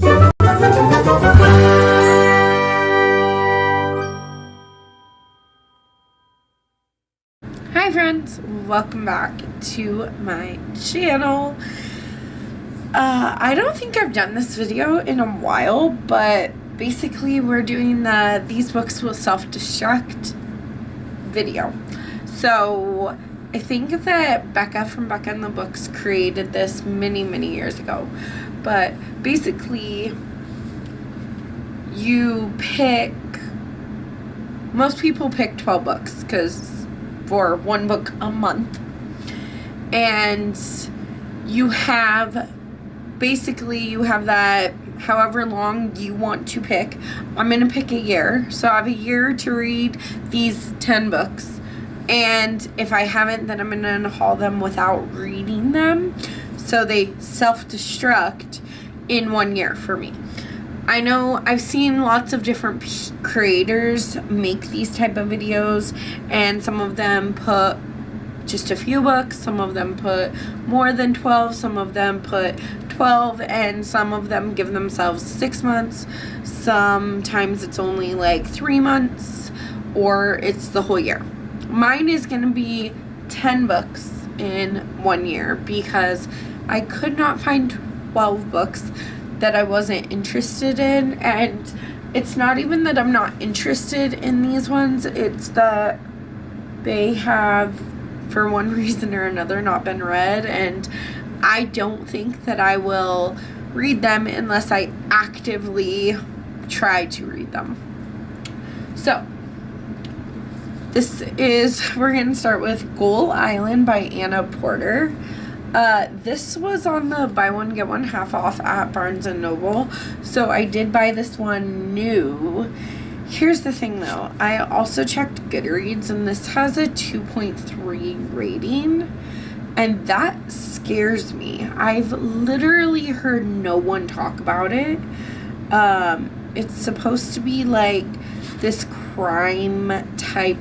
Hi friends, welcome back to my channel. I don't think I've done this video in a while, but basically we're doing the These Books Will Self-Destruct video. So I think that Becca from Becca and the Books created this many years ago, but basically most people pick 12 books because for one book a month, and you have that however long you want to pick. I'm gonna pick a year, so I have a year to read these 10 books, and if I haven't, then I'm gonna haul them without reading them, so they self-destruct in 1 year for me. I know I've seen lots of different creators make these type of videos, and some of them put just a few books, some of them put more than 12, some of them put 12, and some of them give themselves 6 months. Sometimes it's only like 3 months, or it's the whole year. Mine is going to be 10 books in 1 year because I could not find 12 books that I wasn't interested in, and it's not even that I'm not interested in these ones, it's that they have, for one reason or another, not been read, and I don't think that I will read them unless I actively try to read them. So we're going to start with Gull Island by Anna Porter. This was on the buy one get one half off at Barnes & Noble, so I did buy this one new. Here's the thing though, I also checked Goodreads, and this has a 2.3 rating, and that scares me. I've literally heard no one talk about it. It's supposed to be like this crime type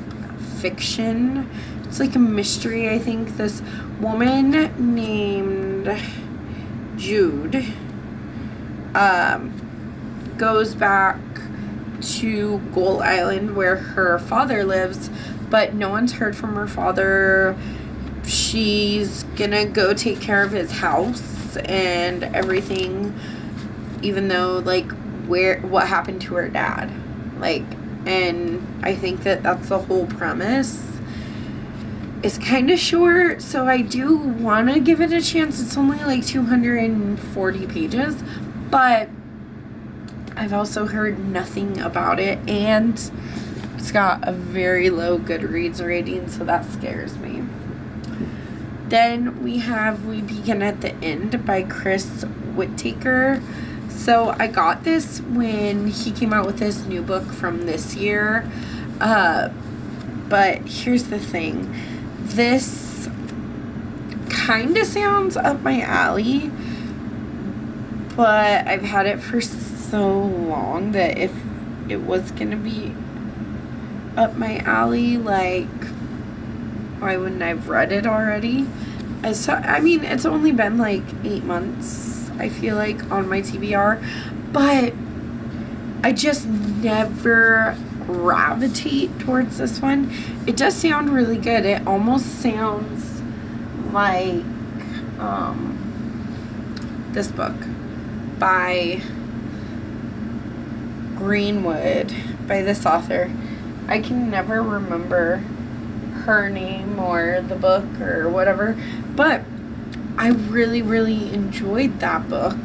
fiction. It's like a mystery. I think this woman named Jude goes back to Gull Island where her father lives, but no one's heard from her father. She's gonna go take care of his house and everything, even though what happened to her dad, and I think that that's the whole premise. It's kind of short, so I do want to give it a chance. It's only like 240 pages, but I've also heard nothing about it, and it's got a very low Goodreads rating, so that scares me. Then we have We Begin at the End by Chris Whittaker. So I got this when he came out with his new book from this year, but here's the thing. This kind of sounds up my alley, but I've had it for so long that if it was going to be up my alley, why wouldn't I have read it already? I mean, it's only been 8 months, I feel like, on my TBR, but I just never gravitate towards this one. It does sound really good. It almost sounds like this book by Greenwood, by this author. I can never remember her name or the book or whatever, but I really enjoyed that book.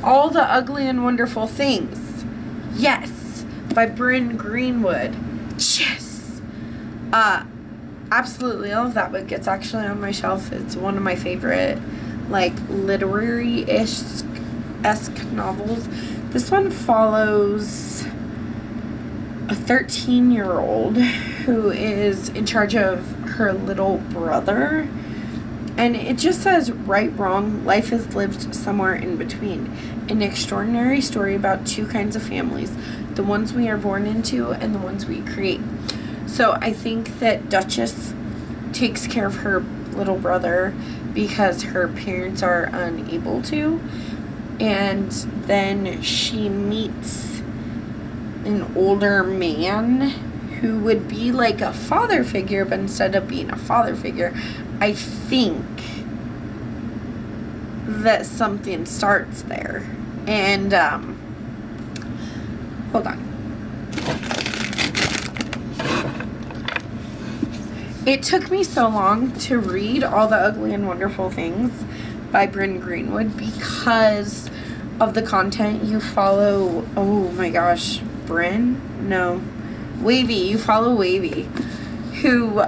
All the Ugly and Wonderful Things, yes, by Bryn Greenwood. Yes. Absolutely love that book. It's actually on my shelf. It's one of my favorite literary-esque novels. This one follows a 13-year-old who is in charge of her little brother, and it just says right, wrong, life is lived somewhere in between. An extraordinary story about two kinds of families, the ones we are born into and the ones we create. So I think that Duchess takes care of her little brother because her parents are unable to, and then she meets an older man who would be like a father figure, but instead of being a father figure, I think that something starts there. And hold on. It took me so long to read All the Ugly and Wonderful Things by Bryn Greenwood because of the content. You follow, oh my gosh, Bryn? No. Wavy. You follow Wavy, who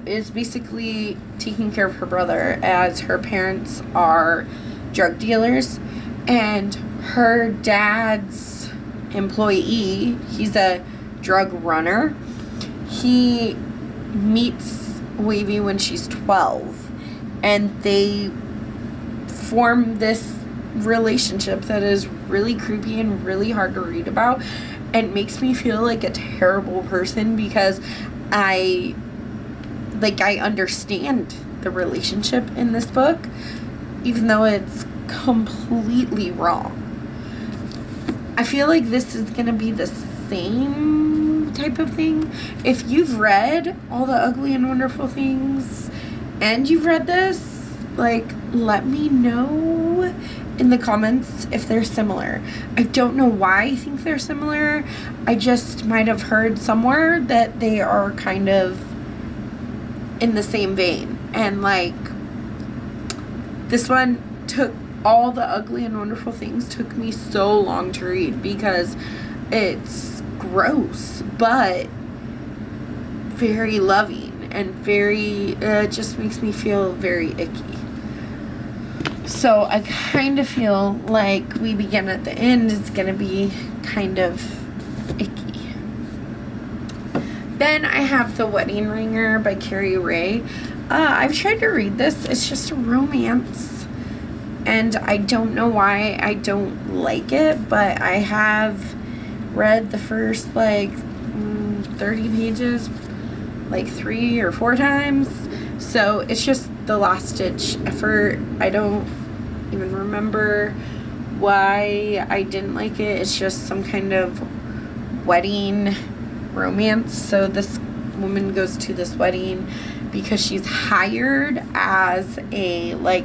is basically taking care of her brother as her parents are drug dealers. And her dad's employee, he's a drug runner. He meets Wavy when she's 12, and they form this relationship that is really creepy and really hard to read about, and makes me feel like a terrible person because I understand the relationship in this book, even though it's completely wrong. I feel like this is gonna be the same type of thing. If you've read All the Ugly and Wonderful Things and you've read this, like, let me know in the comments if they're similar. I don't know why I think they're similar. I just might have heard somewhere that they are kind of in the same vein. And like, this one took All the Ugly and Wonderful Things took me so long to read because it's gross, but very loving and very, just makes me feel very icky. So I kind of feel like We Begin at the End is going to be kind of icky. Then I have The Wedding Ringer by Carrie Ray. I've tried to read this. It's just a romance. And I don't know why I don't like it, but I have read the first, like, 30 pages, like 3 or 4 times. So it's just the last-ditch effort. I don't even remember why I didn't like it. It's just some kind of wedding romance. So this woman goes to this wedding because she's hired as a, like,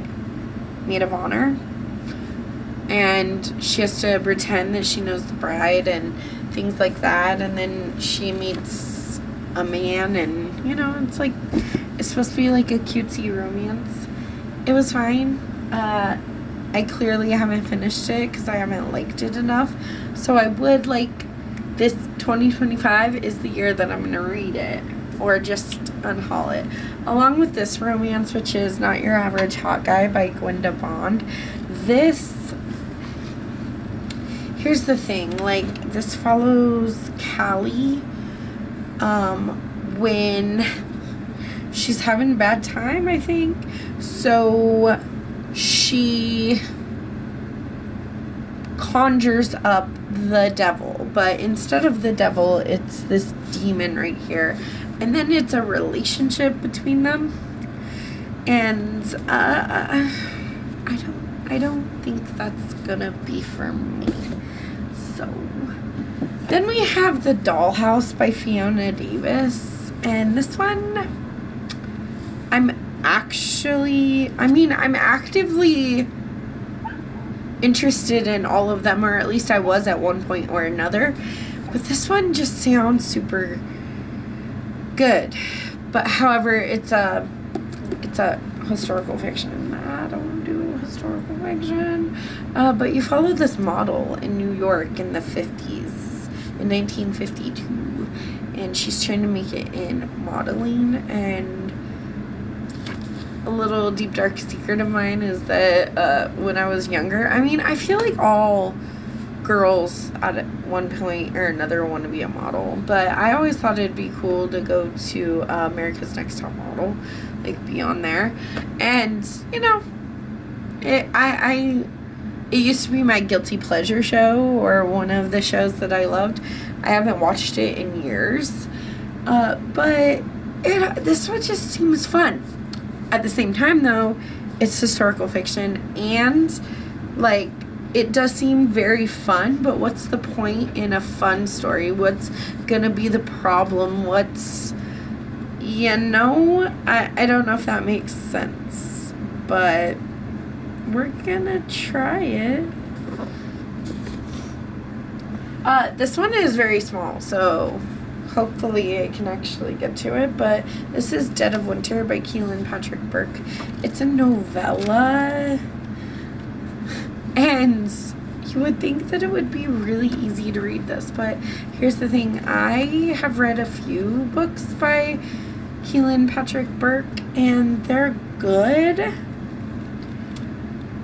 maid of honor, and she has to pretend that she knows the bride and things like that. And then she meets a man, and you know, it's like, it's supposed to be like a cutesy romance. It was fine. I clearly haven't finished it because I haven't liked it enough. So I would like, this 2025 is the year that I'm going to read it, or just unhaul it. Along with this romance, which is Not Your Average Hot Guy by Gwenda Bond. This, here's the thing, like, this follows Callie when she's having a bad time, I think. So she conjures up the devil, but instead of the devil, it's this demon right here. And then it's a relationship between them. And I don't think that's gonna be for me. So then we have The Dollhouse by Fiona Davis. And this one, I'm actively interested in all of them, or at least I was at one point or another. But this one just sounds super good. But however, it's a historical fiction. I don't do historical fiction. But you follow this model in New York in the 50s, in 1952. And she's trying to make it in modeling. And a little deep dark secret of mine is that when I was younger, I mean, I feel like all girls at one point or another want to be a model, but I always thought it'd be cool to go to America's Next Top Model, like, be on there. And you know, it used to be my guilty pleasure show, or one of the shows that I loved. I haven't watched it in years, but this one just seems fun. At the same time, though, it's historical fiction, and like, it does seem very fun, but what's the point in a fun story? What's gonna be the problem? I don't know if that makes sense, but we're gonna try it. This one is very small, so hopefully I can actually get to it, but this is Dead of Winter by Keelan Patrick Burke. It's a novella, and you would think that it would be really easy to read this, but here's the thing. I have read a few books by Keelan Patrick Burke, and they're good.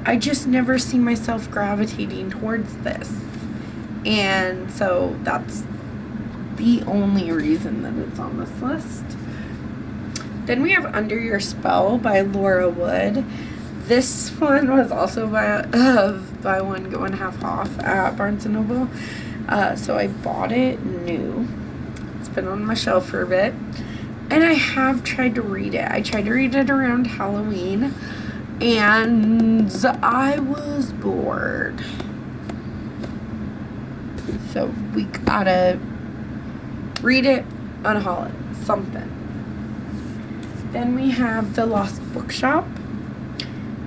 I just never see myself gravitating towards this, and so that's the only reason that it's on this list. Then we have Under Your Spell by Laura Wood. This one was also buy one, get one half off at Barnes & Noble. So I bought it new. It's been on my shelf for a bit. And I have tried to read it. I tried to read it around Halloween, and I was bored. So we gotta read it on a holiday, something. Then we have The Lost Bookshop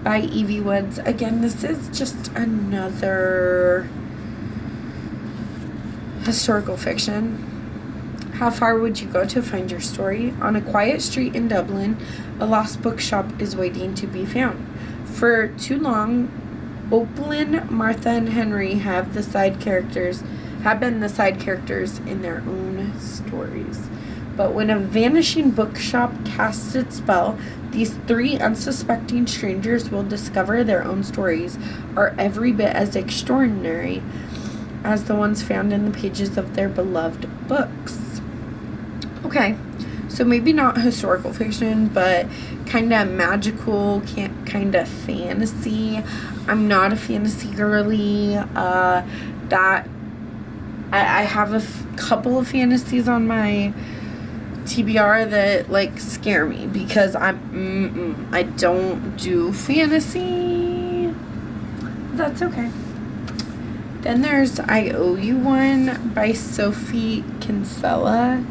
by Evie Woods. Again, this is just another historical fiction. How far would you go to find your story? On a quiet street in Dublin, a lost bookshop is waiting to be found. For too long, Opalyn, Martha, and Henry have been the side characters in their own stories. But when a vanishing bookshop casts its spell, these three unsuspecting strangers will discover their own stories are every bit as extraordinary as the ones found in the pages of their beloved books. Okay, so maybe not historical fiction, but kind of magical, kind of fantasy. I'm not a fantasy girly. I have a couple of fantasies on my TBR that like scare me because I don't do fantasy. That's okay. Then there's I Owe You One by Sophie Kinsella.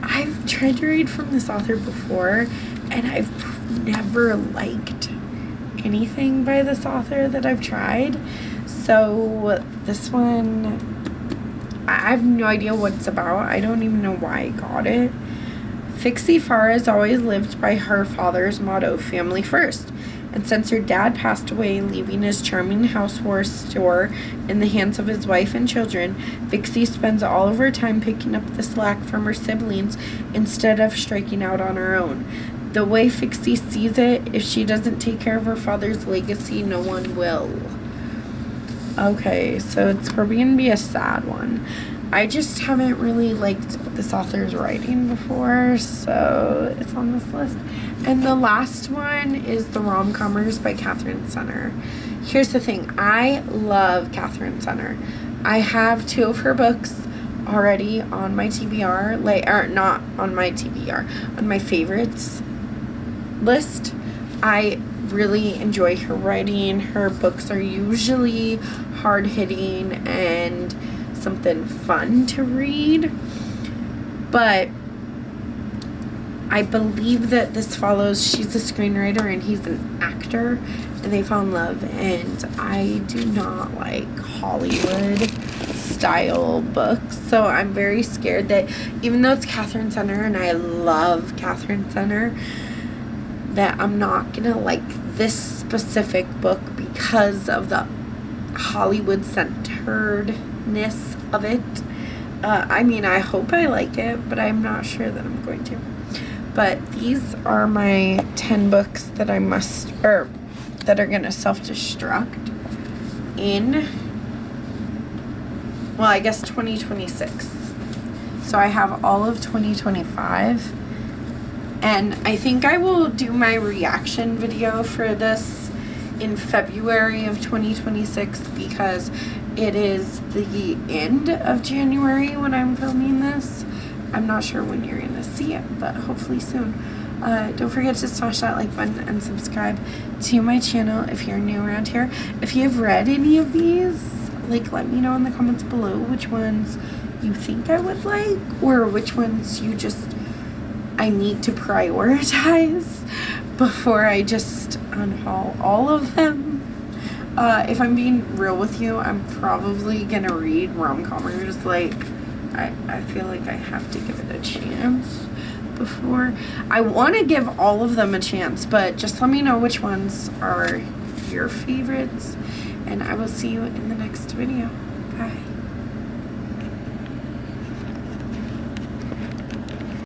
I've tried to read from this author before, and I've never liked anything by this author that I've tried. So this one, I have no idea what it's about. I don't even know why I got it. Fixie Farr has always lived by her father's motto, family first. And since her dad passed away, leaving his charming houseware store in the hands of his wife and children, Vixie spends all of her time picking up the slack from her siblings instead of striking out on her own. The way Vixie sees it, if she doesn't take care of her father's legacy, no one will. Okay, so it's probably going to be a sad one. I just haven't really liked this author's writing before, so it's on this list. And the last one is The Rom-Commers by Catherine Senner. Here's the thing. I love Catherine Senner. I have 2 of her books already on my TBR, not on my TBR, on my favorites list. I really enjoy her writing. Her books are usually hard-hitting and something fun to read, but I believe that this follows, she's a screenwriter and he's an actor, and they fall in love, and I do not like Hollywood style books, so I'm very scared that even though it's Catherine Senner and I love Catherine Senner, that I'm not gonna like this specific book because of the Hollywood centeredness of it. I mean, I hope I like it, but I'm not sure that I'm going to. But these are my 10 books that that are gonna self-destruct in, well, I guess 2026. So I have all of 2025, and I think I will do my reaction video for this in February of 2026 because it is the end of January when I'm filming this. I'm not sure when you're going to see it, but hopefully soon. Don't forget to smash that like button and subscribe to my channel if you're new around here. If you have read any of these, like, let me know in the comments below which ones you think I would like, or which ones I need to prioritize before I just unhaul all of them. If I'm being real with you, I'm probably gonna read rom-comers. Like, I feel like I have to give it a chance before. I want to give all of them a chance, but just let me know which ones are your favorites, and I will see you in the next video. Bye.